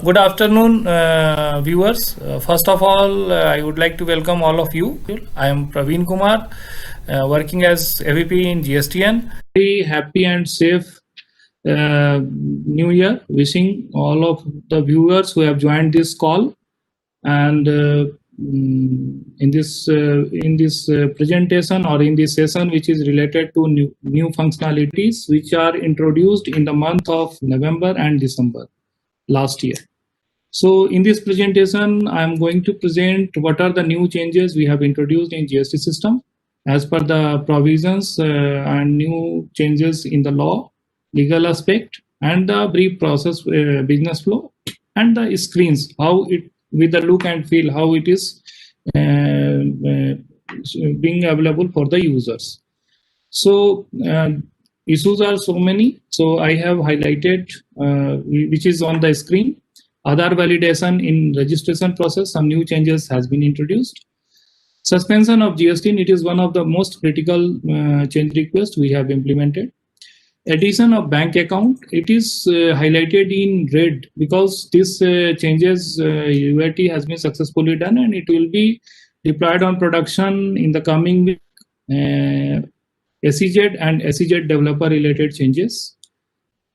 Good afternoon, viewers. First of all, I would like to welcome all of you. I am Praveen Kumar, working as AVP in GSTN. Very happy and safe New Year. Wishing all of the viewers who have joined this call. And in this presentation or in this session, which is related to new functionalities which are introduced in the month of November and December last year. So in this presentation, I am going to present what are the new changes we have introduced in GST system as per the provisions and new changes in the law, legal aspect, and the brief process business flow, and the screens, how it, with the look and feel, how it is being available for the users. So issues are so many. So I have highlighted which is on the screen. Aadhaar validation in registration process, some new changes has been introduced. Suspension of GST, it is one of the most critical change requests we have implemented. Addition of bank account, it is highlighted in red because this changes UAT has been successfully done and it will be deployed on production in the coming week. SEZ and SEZ developer related changes.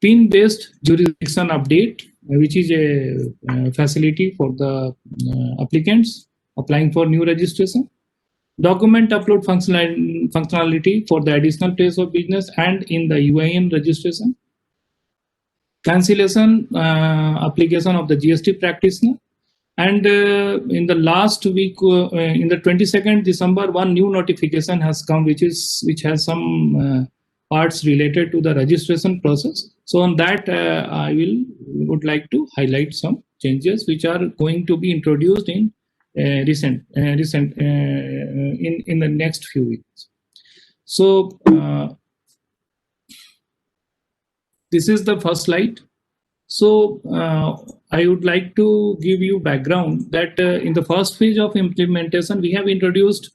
PIN-based jurisdiction update, which is a facility for the applicants applying for new registration. Document upload functionality for the additional place of business and in the UIN registration. Cancellation application of the GST Practitioner. And in the last week, in the 22nd December, one new notification has come, which has some parts related to the registration process. So on that, I would like to highlight some changes which are going to be introduced in in the next few weeks. So this is the first slide. So I would like to give you background that in the first phase of implementation, we have introduced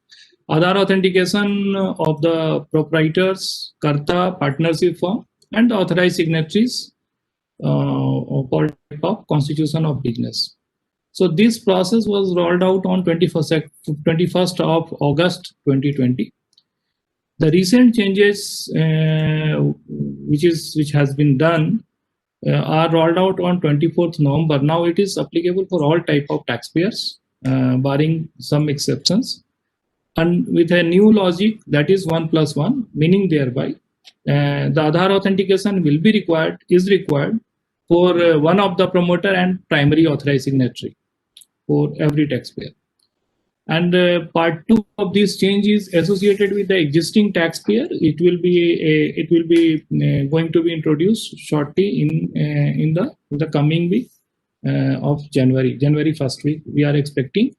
Aadhaar authentication of the proprietors, Karta, partnership firm, and authorized signatories for type of constitution of business. So this process was rolled out on 21st of August 2020. The recent changes which has been done are rolled out on 24th November. Now it is applicable for all type of taxpayers, barring some exceptions. And with a new logic, that is 1+1, meaning thereby the Aadhaar authentication is required for one of the promoter and primary authorized signatory for every taxpayer. And part 2 of this change is associated with the existing taxpayer. It will be going to be introduced shortly in the coming week of January first week. We are expecting.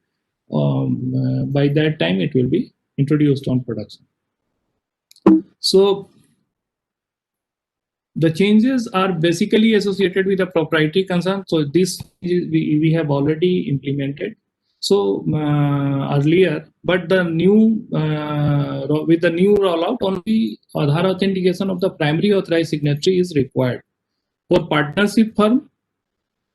By that time it will be introduced on production. So the changes are basically associated with the proprietary concern. So this we have already implemented so earlier, but the new with the new rollout, only Aadhaar authentication of the primary authorized signatory is required. For partnership firm,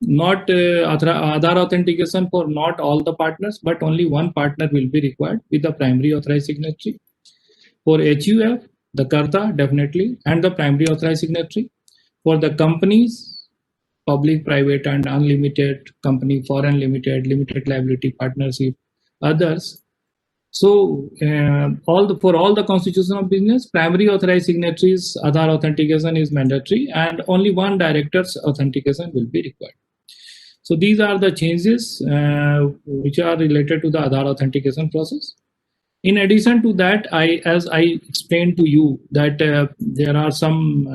not Aadhaar authentication for not all the partners, but only one partner will be required with the primary authorized signatory. For HUF, the Karta definitely, and the primary authorized signatory. For the companies, public, private, and unlimited company, foreign limited, limited liability partnership, others. So for all the constitution of business, primary authorized signatories, Aadhaar authentication is mandatory, and only one director's authentication will be required. So these are the changes which are related to the Aadhaar authentication process. In addition to that, as I explained to you that there are some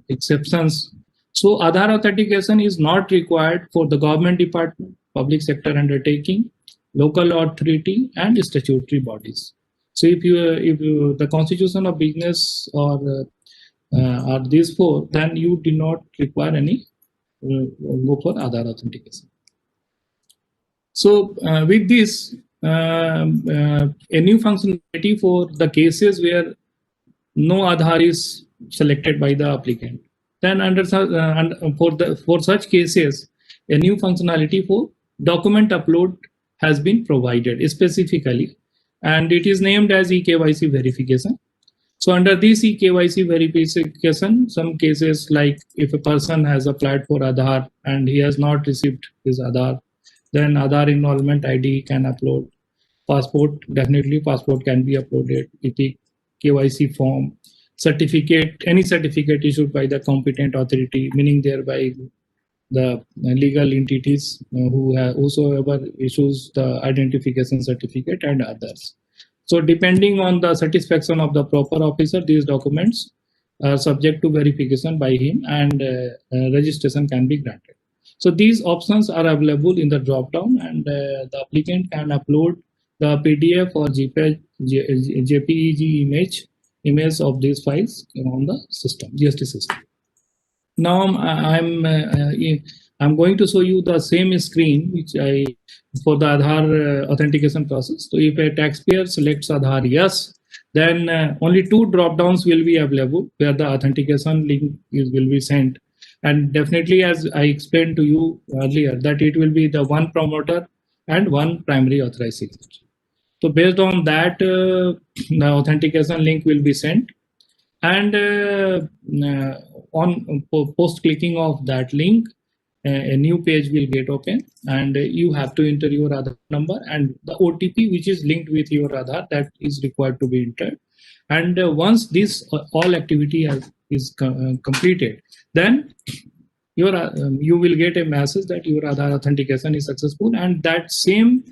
exceptions. So Aadhaar authentication is not required for the government department, public sector undertaking, local authority, and statutory bodies. So if the constitution of business or are these four, then you do not require any go for Aadhaar authentication. So with this, a new functionality for the cases where no Aadhaar is selected by the applicant. Then for such cases, a new functionality for document upload has been provided specifically, and it is named as eKYC verification. So under this eKYC verification, some cases like if a person has applied for Aadhaar and he has not received his Aadhaar, then Aadhaar enrollment ID can upload. Passport, definitely passport can be uploaded with the KYC form. Certificate, any certificate issued by the competent authority, meaning thereby the legal entities whosoever issues the identification certificate and others. So depending on the satisfaction of the proper officer, these documents are subject to verification by him, and registration can be granted. So these options are available in the drop down, and the applicant can upload the PDF or JPEG image of these files on the system, GST system. Now I'm going to show you the same screen which I for the Aadhaar authentication process. So if a taxpayer selects Aadhaar yes, then only two drop downs will be available where the authentication link will be sent. And definitely, as I explained to you earlier, that it will be the one promoter and one primary authorized signature. So based on that, the authentication link will be sent, and on post clicking of that link, a new page will get open, and you have to enter your Aadhaar number and the OTP which is linked with your Aadhaar, that is required to be entered. And once this all activity is completed, then you will get a message that your Aadhaar authentication is successful, and that same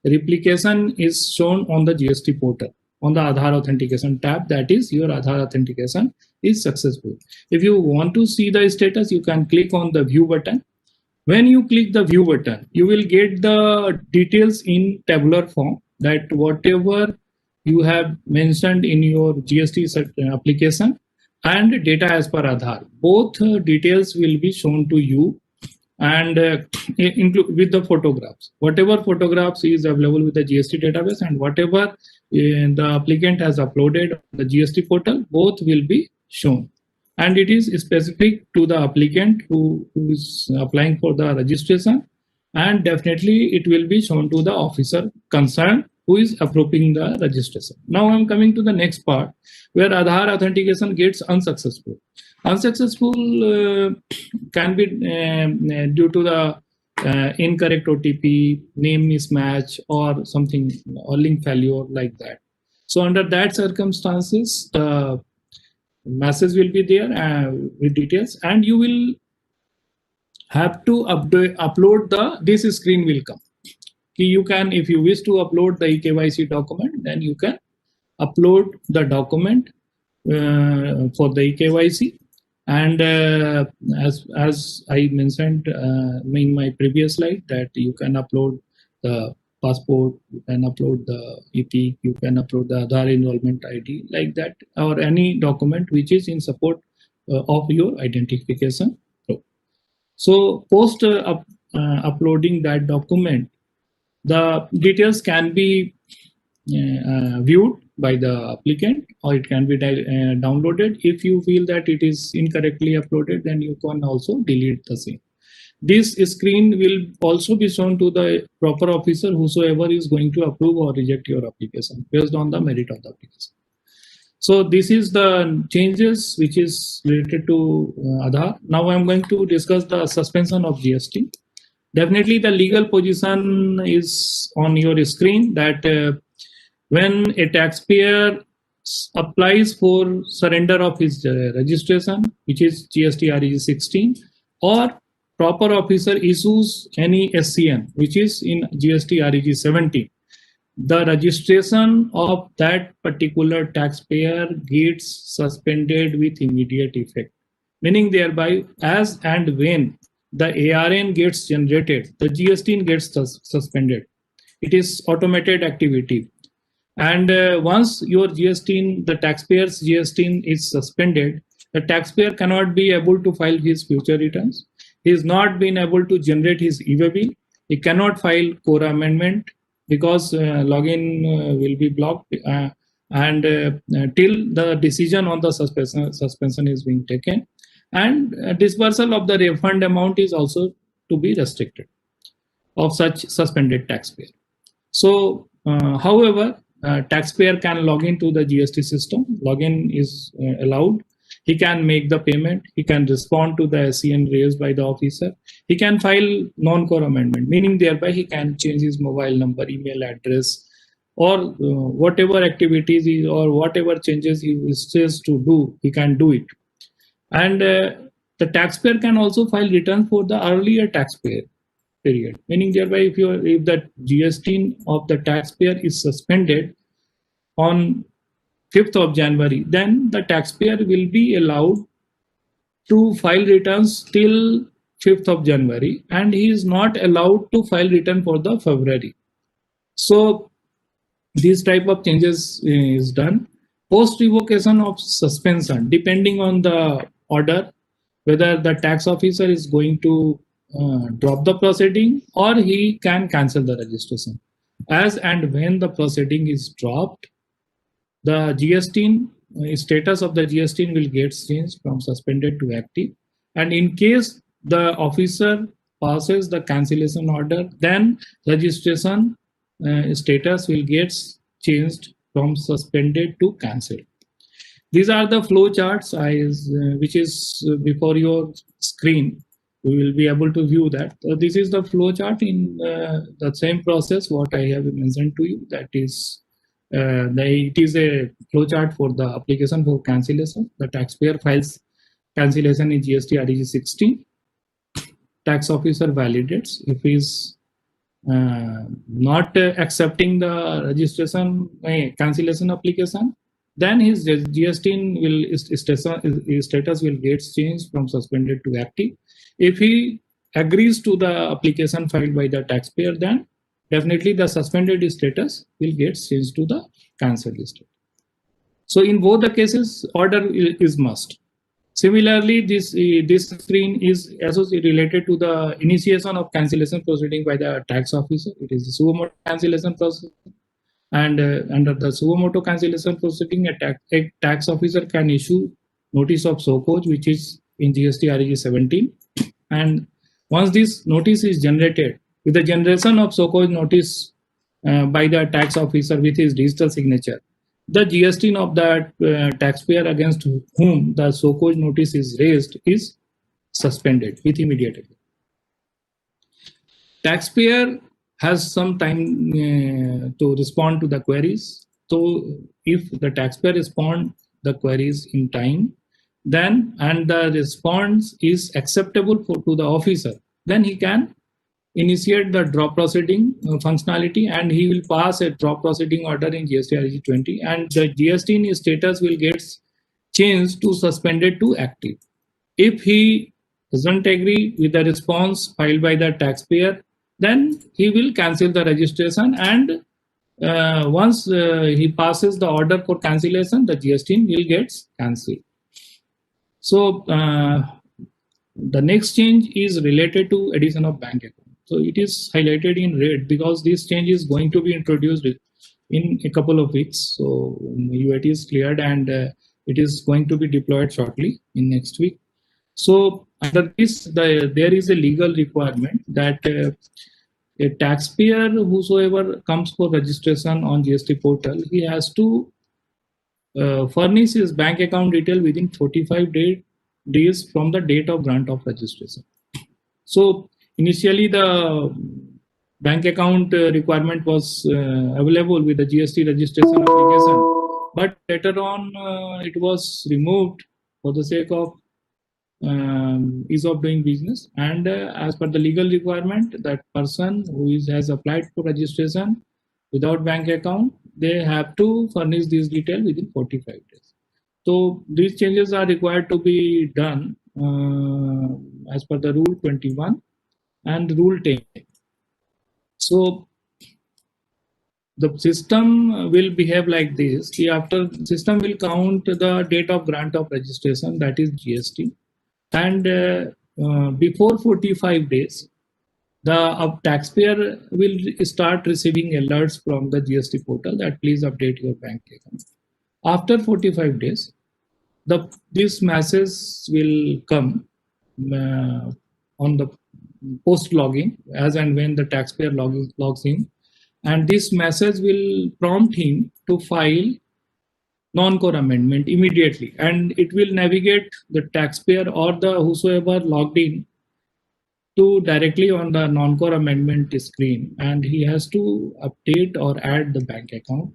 replication is shown on the GST portal on the Aadhaar authentication tab, that is your Aadhaar authentication is successful. If you want to see the status, you can click on the view button. When you click the view button, you will get the details in tabular form, that whatever you have mentioned in your GST application and data as per Aadhaar, both details will be shown to you, and include with the photographs. Whatever photographs is available with the GST database and whatever the applicant has uploaded on the GST portal, both will be shown. And it is specific to the applicant who is applying for the registration, and definitely it will be shown to the officer concerned who is approving the registration. Now I'm coming to the next part where Aadhaar authentication gets unsuccessful. Unsuccessful can be due to the incorrect OTP, name mismatch, or something, or link failure like that. So under that circumstances, the message will be there with details, and you will have to upload this screen will come. You can, if you wish to upload the eKYC document, then you can upload the document for the eKYC. And as I mentioned in my previous slide, that you can upload the passport, you can upload the EPIC, you can upload the Aadhaar enrollment ID, like that, or any document which is in support of your identification. So post uploading that document, the details can be viewed by the applicant, or it can be downloaded. If you feel that it is incorrectly uploaded, then you can also delete the same. This screen will also be shown to the proper officer whosoever is going to approve or reject your application based on the merit of the application. So this is the changes which is related to Aadhaar. Now I'm going to discuss the suspension of GST. Definitely the legal position is on your screen, that when a taxpayer applies for surrender of his registration, which is GST REG 16, or proper officer issues any SCN, which is in GST REG 17, the registration of that particular taxpayer gets suspended with immediate effect, meaning thereby as and when the ARN gets generated, the GSTIN gets suspended. It is automated activity. And once your GSTIN, the taxpayer's GSTIN is suspended, the taxpayer cannot be able to file his future returns. He is not being able to generate his e-way bill. He cannot file core amendment because login will be blocked, and till the decision on the suspension is being taken. And dispersal of the refund amount is also to be restricted of such suspended taxpayer. So, however, taxpayer can log into the GST system. Login is allowed. He can make the payment. He can respond to the SEN raised by the officer. He can file non-core amendment, meaning thereby he can change his mobile number, email address, or whatever activities or whatever changes he wishes to do, he can do it. And the taxpayer can also file return for the earlier taxpayer period, meaning thereby if the GST of the taxpayer is suspended on 5th of January, then the taxpayer will be allowed to file returns till 5th of January, and he is not allowed to file return for the February. So these type of changes is done. Post revocation of suspension, depending on the order, whether the tax officer is going to drop the proceeding or he can cancel the registration. As and when the proceeding is dropped, the GSTIN status of the GSTIN will get changed from suspended to active. And in case the officer passes the cancellation order, then registration status will get changed from suspended to cancelled. These are the flow charts which is before your screen. We will be able to view that. This is the flow chart in the same process what I have mentioned to you. That is, it is a flow chart for the application for cancellation. The taxpayer files cancellation in GST REG 16. Tax officer validates. If he is not accepting the registration cancellation application, then his GST status will get changed from suspended to active. If he agrees to the application filed by the taxpayer, then definitely the suspended status will get changed to the cancelled status. So in both the cases, order is must. Similarly, this screen is also related to the initiation of cancellation proceeding by the tax officer. It is the suo motu cancellation process. And under the suo motu cancellation proceeding, a tax officer can issue notice of show cause, which is in GST REG 17. And once this notice is generated, with the generation of show cause notice by the tax officer with his digital signature, the GST of that taxpayer against whom the show cause notice is raised is suspended with immediate effect. Taxpayer has some time to respond to the queries. So if the taxpayer responds the queries in time, then and the response is acceptable to the officer, then he can initiate the drop proceeding functionality, and he will pass a drop proceeding order in GST REG 20, and the GST status will get changed to suspended to active. If he doesn't agree with the response filed by the taxpayer, then he will cancel the registration, and once he passes the order for cancellation, the GST will get cancelled. So the next change is related to addition of bank account. So it is highlighted in red because this change is going to be introduced in a couple of weeks. So UAT is cleared and it is going to be deployed shortly in next week. So under this, there is a legal requirement that a taxpayer whosoever comes for registration on GST portal, he has to furnish his bank account detail within 45 days from the date of grant of registration. So initially the bank account requirement was available with the GST registration application, but later on it was removed for the sake of ease of doing business, and as per the legal requirement, that person who has applied for registration without bank account, they have to furnish this detail within 45 days. So these changes are required to be done as per the rule 21 and rule 10. So the system will behave like this. After system will count the date of grant of registration, that is GST, and before 45 days, the taxpayer will start receiving alerts from the GST portal that please update your bank account. After 45 days, this message will come on the post logging, as and when the taxpayer logs in, and this message will prompt him to file non-core amendment immediately, and it will navigate the taxpayer or the whosoever logged in to directly on the non-core amendment screen, and he has to update or add the bank account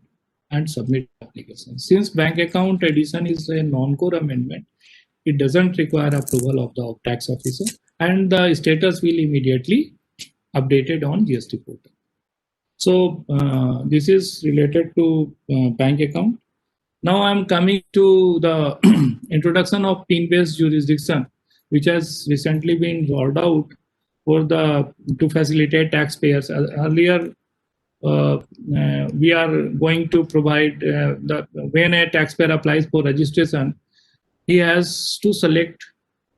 and submit the application. Since bank account addition is a non-core amendment, it doesn't require approval of the tax officer, and the status will immediately updated on GST portal. So this is related to bank account. Now I'm coming to the introduction of PIN-based jurisdiction, which has recently been rolled out for the to facilitate taxpayers. Earlier, we are going to provide when a taxpayer applies for registration, he has to select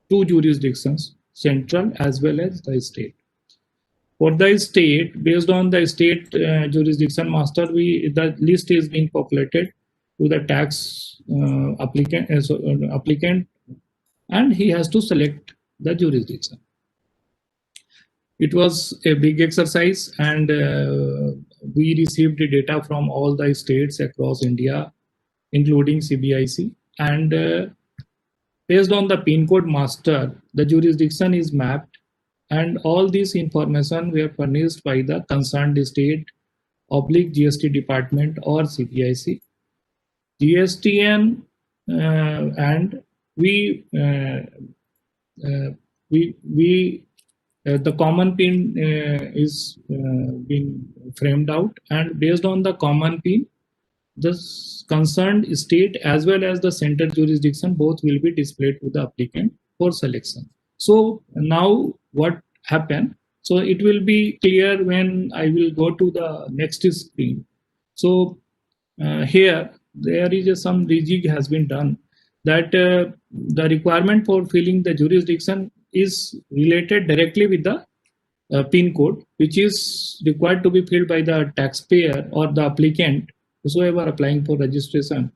two jurisdictions, central as well as the state. For the state, based on the state jurisdiction master, the list is being populated to the tax applicant, and he has to select the jurisdiction. It was a big exercise, and we received the data from all the states across India, including CBIC, and based on the PIN code master, the jurisdiction is mapped, and all this information were furnished by the concerned state /GST department or CBIC. GSTN and the common PIN is being framed out, and based on the common PIN, the concerned state as well as the center jurisdiction both will be displayed to the applicant for selection. So now what happened? So it will be clear when I will go to the next screen. So here there is some rejig has been done, that the requirement for filling the jurisdiction is related directly with the PIN code, which is required to be filled by the taxpayer or the applicant, whosoever applying for registration.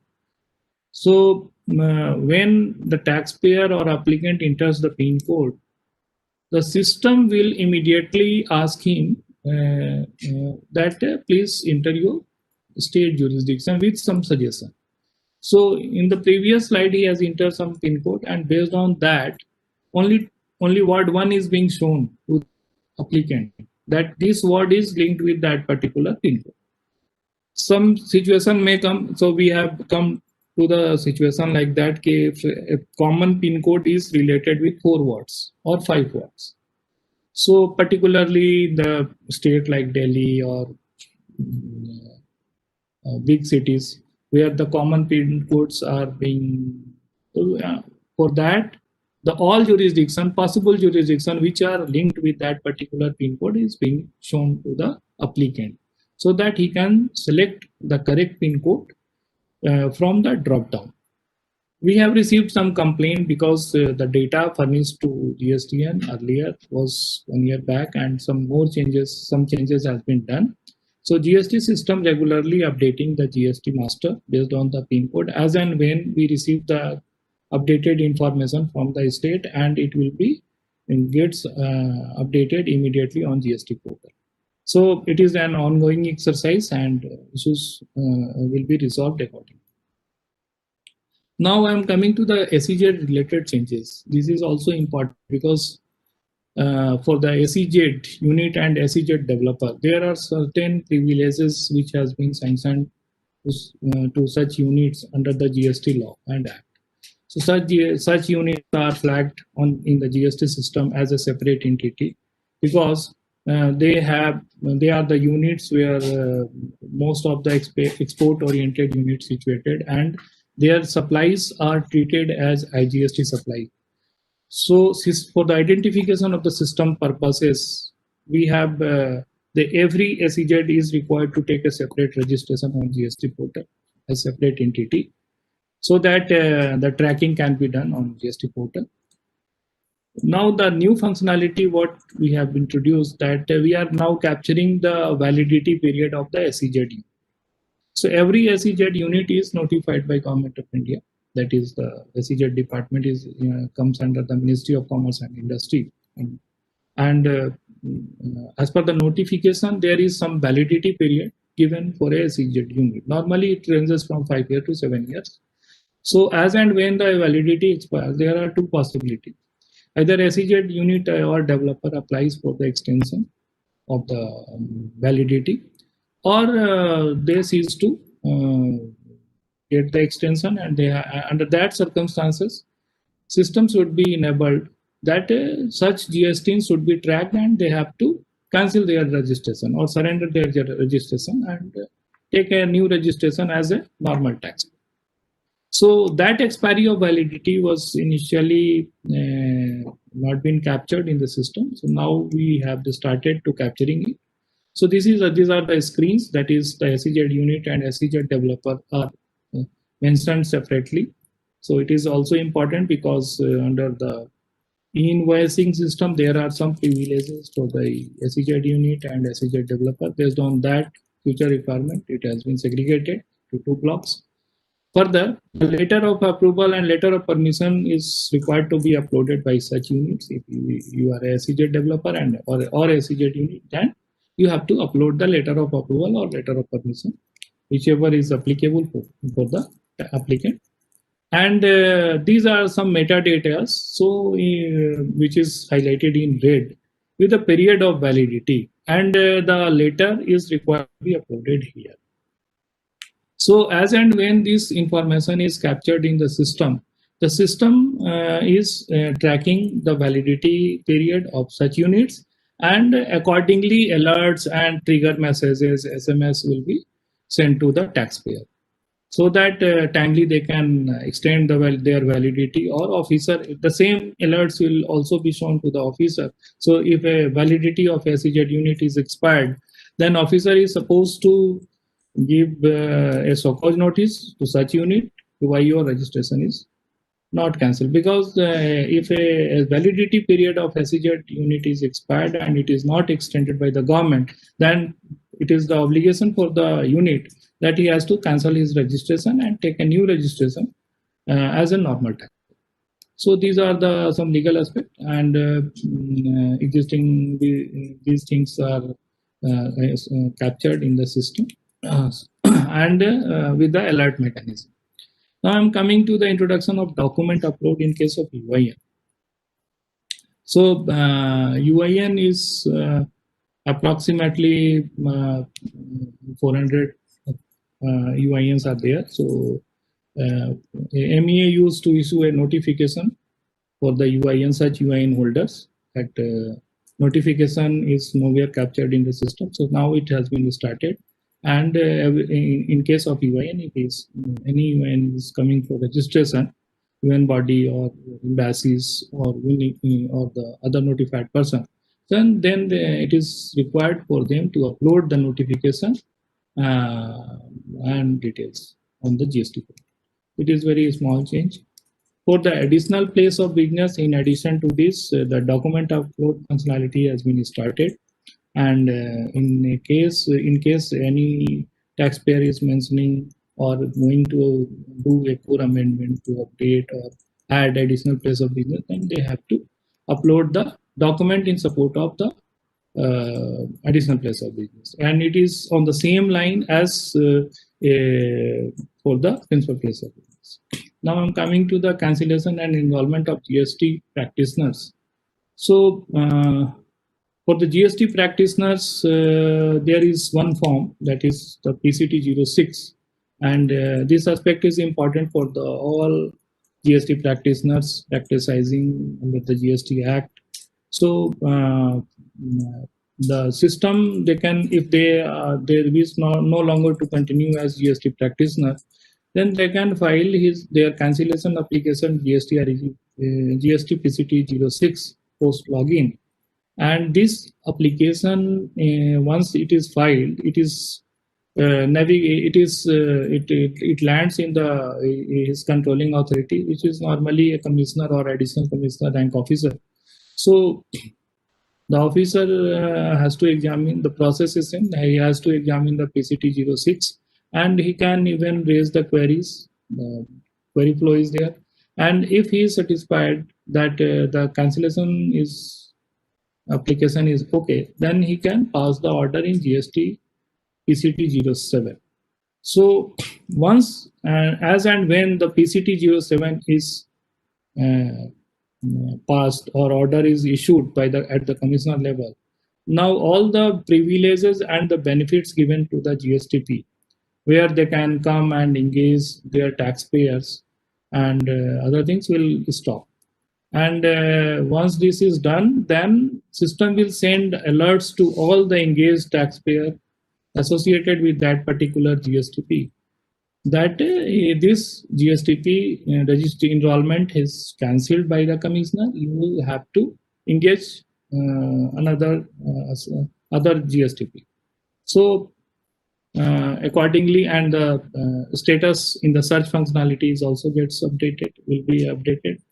So when the taxpayer or applicant enters the PIN code, the system will immediately ask him that please enter your state jurisdiction with some suggestion. So in the previous slide, he has entered some PIN code, and based on that, only word 1 is being shown to the applicant, that this word is linked with that particular PIN code. Some situation may come, so we have come to the situation like that, if a common PIN code is related with 4 words or 5 words. So particularly the state like Delhi or big cities where the common PIN codes are being, for that, the all jurisdiction, possible jurisdiction which are linked with that particular PIN code is being shown to the applicant, so that he can select the correct PIN code from the drop down. We have received some complaint because the data furnished to GSTN earlier was 1 year back, and some changes has been done. So GST system regularly updating the GST master based on the PIN code as and when we receive the updated information from the state, and it will be gets updated immediately on GST portal. So it is an ongoing exercise, and issues will be resolved accordingly. Now I am coming to the SEZ related changes. This is also important because for the SEZ unit and SEZ developer, there are certain privileges which has been sanctioned to such units under the GST law and act. So such units are flagged in the GST system as a separate entity because they are the units where most of the export oriented units situated, and their supplies are treated as IGST supply. So for the identification of the system purposes, we have every SEZ is required to take a separate registration on GST portal, a separate entity, so that the tracking can be done on GST portal. Now the new functionality what we have introduced, that we are now capturing the validity period of the SEZ. So every SEZ unit is notified by Government of India. That is, the SEZ department is comes under the Ministry of Commerce and Industry. And And as per the notification, there is some validity period given for a SEZ unit. Normally, it ranges from 5 years to 7 years. So as and when the validity expires, there are two possibilities. Either SEZ unit or developer applies for the extension of the validity, or they cease to get the extension, and they under that circumstances, systems would be enabled that such GSTIN should be tracked, and they have to cancel their registration or surrender their registration and take a new registration as a normal tax. So that expiry of validity was initially not been captured in the system. So now we have started to capturing it. So these are the screens, that is the SEZ unit and SEZ developer are mentioned separately. So it is also important because under the invoicing system, there are some privileges for the SEZ unit and SEZ developer. Based on that future requirement, it has been segregated to two blocks. Further, the letter of approval and letter of permission is required to be uploaded by such units. If you are a SEZ developer and or SEZ unit, then you have to upload the letter of approval or letter of permission, whichever is applicable for the applicant. And these are some metadata, so which is highlighted in red with the period of validity, and the letter is required to be uploaded here. So as and when this information is captured in the system is tracking the validity period of such units, and accordingly alerts and trigger messages, SMS will be sent to the taxpayer, so that timely they can extend their validity, or officer, the same alerts will also be shown to the officer. So if a validity of SEZ unit is expired, then officer is supposed to give a so cause notice to such unit why your registration is not cancelled. Because if a validity period of SEZ unit is expired and it is not extended by the government, then it is the obligation for the unit that he has to cancel his registration and take a new registration as a normal tax. So these are the some legal aspect, and existing these things are captured in the system and with the alert mechanism. Now I'm coming to the introduction of document upload in case of UIN. So UIN is approximately 400 UINs are there. So MEA used to issue a notification for the UIN, such UIN holders, that notification is nowhere captured in the system. So now it has been started. And in case of UIN, if is any UIN is coming for registration, UN body or embassies or the other notified person, then it is required for them to upload the notification and details on the GST Portal. It is very small change. For the additional place of business, in addition to this, the document upload functionality has been started. And in case any taxpayer is mentioning or going to do a core amendment to update or add additional place of business, then they have to upload the document in support of the additional place of business, and it is on the same line as for the principal place of business. Now I'm coming to the cancellation and involvement of GST practitioners. So for the GST practitioners, there is one form, that is the PCT06, and this aspect is important for all GST practitioners practicing under the GST Act. So the system, they can, if they is no longer to continue as GST practitioner, then they can file their cancellation application GST PCT06 post login. And this application, once it is filed, it is it lands in his controlling authority, which is normally a commissioner or additional commissioner rank officer. So the officer has to examine the process is in. He has to examine the PCT06, and he can even raise the queries. The query flow is there, and if he is satisfied that the cancellation is application is okay, then he can pass the order in GST PCT07. So once as and when the PCT07 is uh, passed or order is issued by the at the commissioner level, now all the privileges and the benefits given to the GSTP, where they can come and engage their taxpayers and other things will stop. And once this is done, then system will send alerts to all the engaged taxpayer associated with that particular GSTP that this GSTP registry enrollment is cancelled by the commissioner. You will have to engage another other GSTP. So accordingly, and the status in the search functionalities also gets updated, will be updated.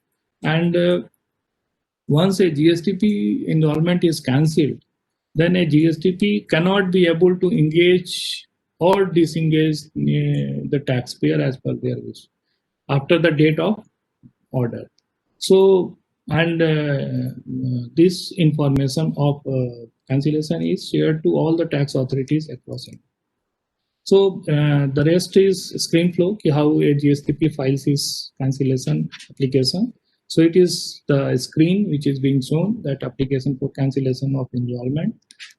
And once a GSTP enrollment is cancelled, then a GSTP cannot be able to engage or disengage the taxpayer as per their wish after the date of order. So, and this information of cancellation is shared to all the tax authorities across India. So the rest is screen flow, how a GSTP files his cancellation application. So it is the screen which is being shown, that application for cancellation of enrollment.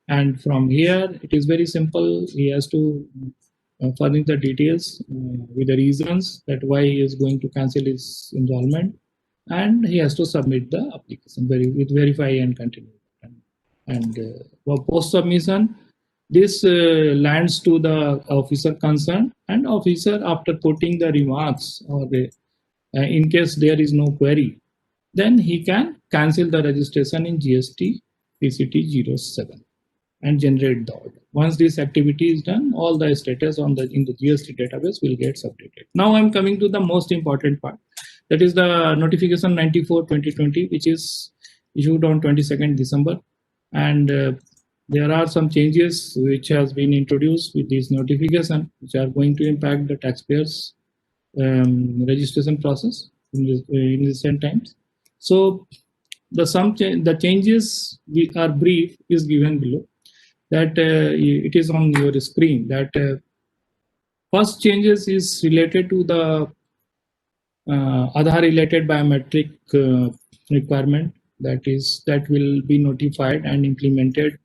And from here, it is very simple. He has to furnish the details with the reasons that why he is going to cancel his enrollment. And he has to submit the application with verify and continue. And post submission, this lands to the officer concerned, and officer, after putting the remarks or in case there is no query, then he can cancel the registration in GST PCT07 and generate the order. Once this activity is done, all the status in the GST database will get updated. Now I'm coming to the most important part. That is the notification 94/2020, which is issued on 22nd December. And there are some changes which has been introduced with this notification, which are going to impact the taxpayers registration process in recent times. So the changes we are brief is given below. That it is on your screen. That first changes is related to the Aadhaar related biometric requirement, that will be notified and implemented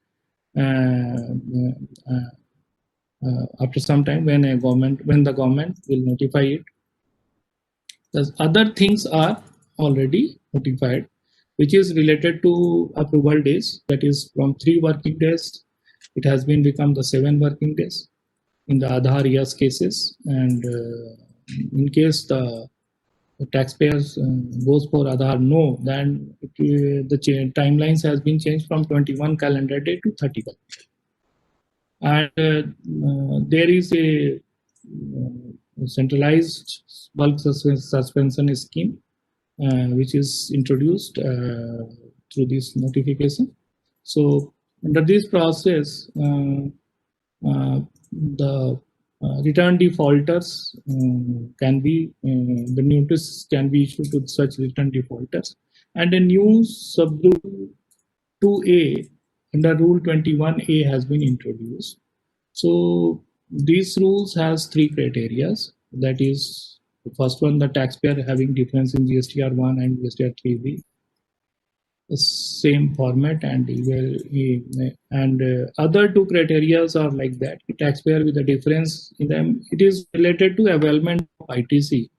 after some time when the government will notify it. The other things are already notified, which is related to approval days. That is from 3 working days, it has been become the 7 working days in the Aadhaar yes cases. And in case the taxpayers goes for Aadhaar no, then the timelines has been changed from 21 calendar day to 31. And there is a centralized bulk suspension scheme which is introduced through this notification. So under this process, the return defaulters can be, the notice can be issued to such return defaulters. And a new subrule 2A under Rule 21A has been introduced. So these rules has 3 criteria. That is, the first one, the taxpayer having difference in GSTR1 and GSTR3B, the same format, and other 2 criteria are like that. The taxpayer with a difference in them, it is related to availment of ITC.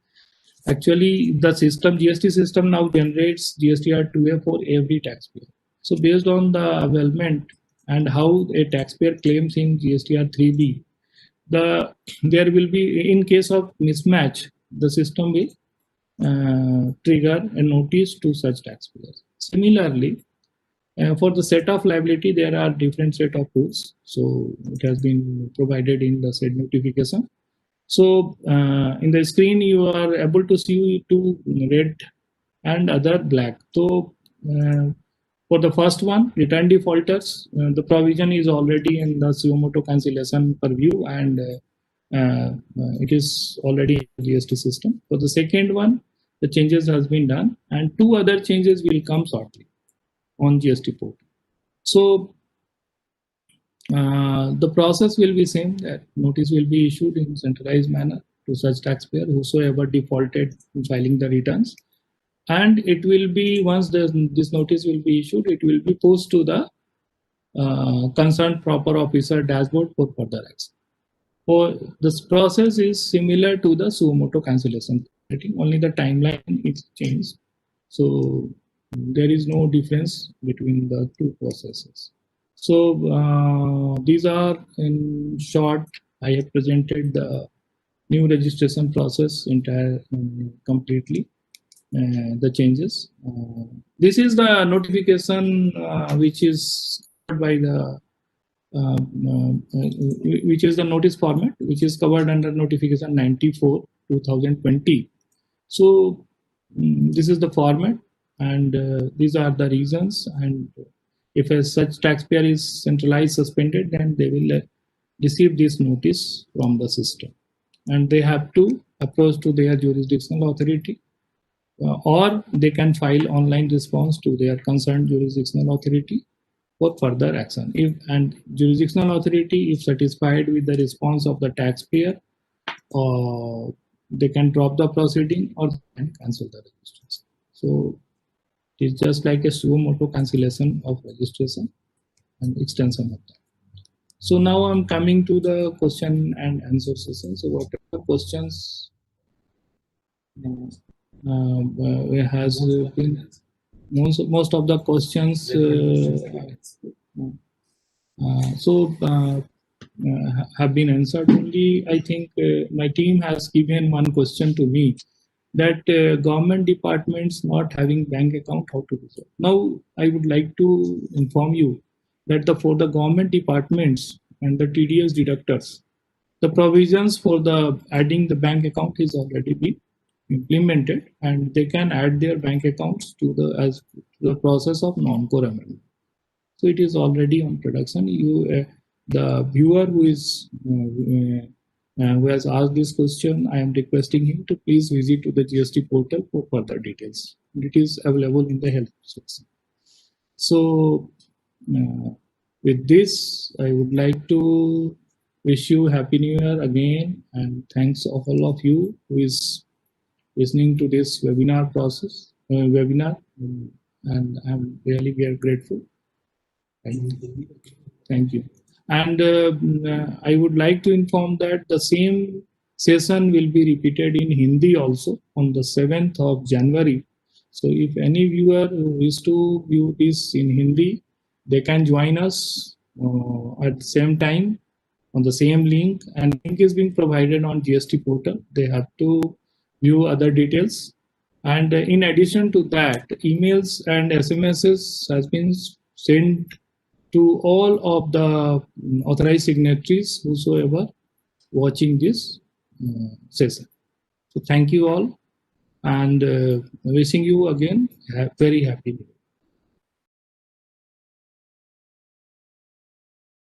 Actually, the system, GST system now generates GSTR2A for every taxpayer. So based on the availment and how a taxpayer claims in GSTR3B, there will be, in case of mismatch, the system will trigger a notice to such taxpayers. Similarly, for the set of liability, there are different set of rules. So it has been provided in the said notification. So in the screen, you are able to see 2 red and other black. So for the first one, return defaulters, the provision is already in the Suomoto cancellation purview, and it is already in the GST system. For the second one, the changes has been done, and 2 other changes will come shortly on GST Portal. So the process will be same, that notice will be issued in centralized manner to such taxpayer whosoever defaulted in filing the returns, and it will be, once this notice will be issued, it will be posted to the concerned proper officer dashboard for further action. For this process is similar to the suo motu cancellation, only the timeline is changed. So there is no difference between the two processes. So these are, in short, I have presented the new registration process entire completely, the changes. This is the notification which is by the which is the notice format, which is covered under notification 94 2020. So this is the format, and these are the reasons. And if a such taxpayer is centralized suspended, then they will receive this notice from the system, and they have to approach to their jurisdictional authority, or they can file online response to their concerned jurisdictional authority for further action. If and jurisdictional authority, if satisfied with the response of the taxpayer, they can drop the proceeding or can cancel the registration. So it's just like a suo motu cancellation of registration and extension of that. So now I'm coming to the question and answer session. So what are the questions has been, most of the questions have been answered. Only I think my team has given one question to me, that government departments not having bank account, how to do so. Now I would like to inform you that for the government departments and the TDS deductors, the provisions for the adding the bank account is already been implemented, and they can add their bank accounts to the process of non-core amendment. So it is already on production. The viewer who has asked this question, I am requesting him to please visit to the GST portal for further details. It is available in the help section. So with this, I would like to wish you Happy New Year again, and thanks of all of you who is listening to this webinar, and I'm really very grateful. Thank you. And I would like to inform that the same session will be repeated in Hindi also on the 7th of January. So if any viewer wishes to view this in Hindi, they can join us at the same time on the same link, and link is being provided on GST portal. They have to view other details. And in addition to that, emails and SMSs has been sent to all of the authorized signatories whosoever watching this session. So thank you all, and wishing you again very happy New Year.